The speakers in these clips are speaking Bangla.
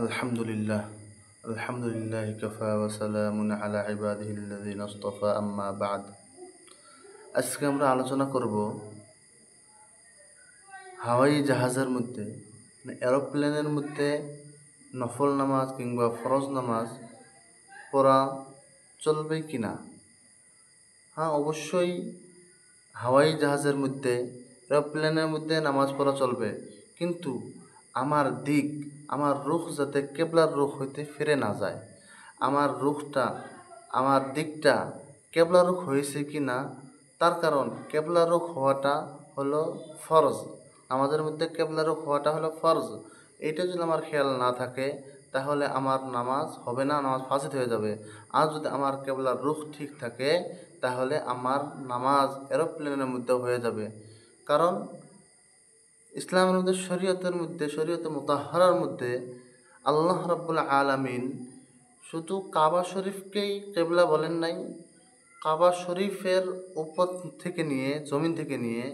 আলহামদুলিল্লাহ আলহামদুলিল্লাহ কাফা ওয়া সালামুন আলা ইবাদিহিল্লাযিনা ইসতাফা আম্মা বা'দ। আজকে আমরা আলোচনা করব হাওয়াই জাহাজের মধ্যে এরোপ্লেনের মধ্যে নফল নামাজ কিংবা ফরজ নামাজ পড়া চলবে কি না। হ্যাঁ, অবশ্যই হাওয়াই জাহাজের মধ্যে এরোপ্লেনের মধ্যে নামাজ পড়া চলবে, কিন্তু আমার রুখ যাতে কেবলার রুখ হইতে ফিরে না যায়। আমার দিকটা কেবলা রুখ হয়েছে কি না, তার কারণ কেবলা রুখ হওয়াটা হলো ফরজ। আমাদের মধ্যে কেবলা রুখ হওয়াটা হলো ফরজ। এইটা যদি আমার খেয়াল না থাকে তাহলে আমার নামাজ হবে না, নামাজ ফাসিদ হয়ে যাবে। আর যদি আমার কেবলার রুখ ঠিক থাকে তাহলে আমার নামাজ এরোপ্লেনের মধ্যে হয়ে যাবে। কারণ ইসলামের মধ্যে শরীয়তে মুতাহহারার মধ্যে আল্লাহ রাব্বুল আলামিন শুধু কাবা শরীফকেই কেবলা বলেন নাই। কাবা শরীফের উপর থেকে নিয়ে, জমিন থেকে নিয়ে,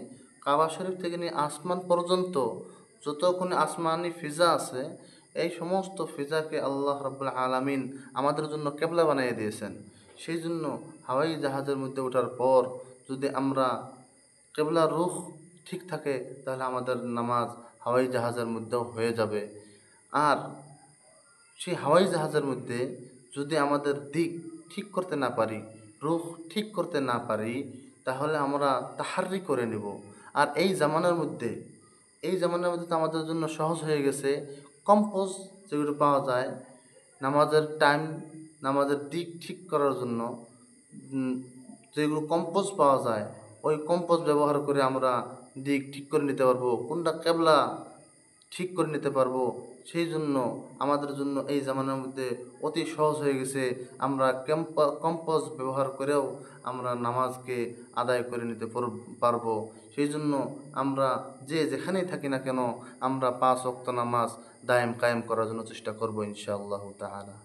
কাবা শরীফ থেকে নিয়ে আসমান পর্যন্ত যতক্ষণ আসমানি ফিজা আছে, এই সমস্ত ফিজাকে আল্লাহ রাব্বুল আলামিন আমাদের জন্য কেবলা বানিয়ে দিয়েছেন। সেই জন্য হাওয়াই জাহাজের মধ্যে ওঠার পর যদি আমরা কেবলা রুখ ঠিক থাকে তাহলে আমাদের নামাজ হাওয়াই জাহাজের মধ্যেও হয়ে যাবে। আর সেই হাওয়াই জাহাজের মধ্যে যদি আমাদের দিক ঠিক করতে না পারি, রুখ ঠিক করতে না পারি, তাহলে আমরা তাহারি করে নেব। আর এই জামানার মধ্যে তো আমাদের জন্য সহজ হয়ে গেছে কম্পোজ যেগুলো পাওয়া যায় নামাজের দিক ঠিক করার জন্য। যেগুলো কম্পোজ পাওয়া যায়, ওই কম্পোজ ব্যবহার করে আমরা দিক ঠিক করে নিতে পারবো, কোনটা কেবলা ঠিক করে নিতে পারবো। সেই জন্য আমাদের জন্য এই জামানার মধ্যে অতি সহজ হয়ে গেছে। আমরা কম্পোজ ব্যবহার করেও আমরা নামাজকে আদায় করে নিতে পারবো। সেই জন্য আমরা যেখানেই থাকি না কেন আমরা 5 ওয়াক্ত নামাজ দায়েম কায়েম করার জন্য চেষ্টা করবো ইনশাআল্লাহ তাআলা।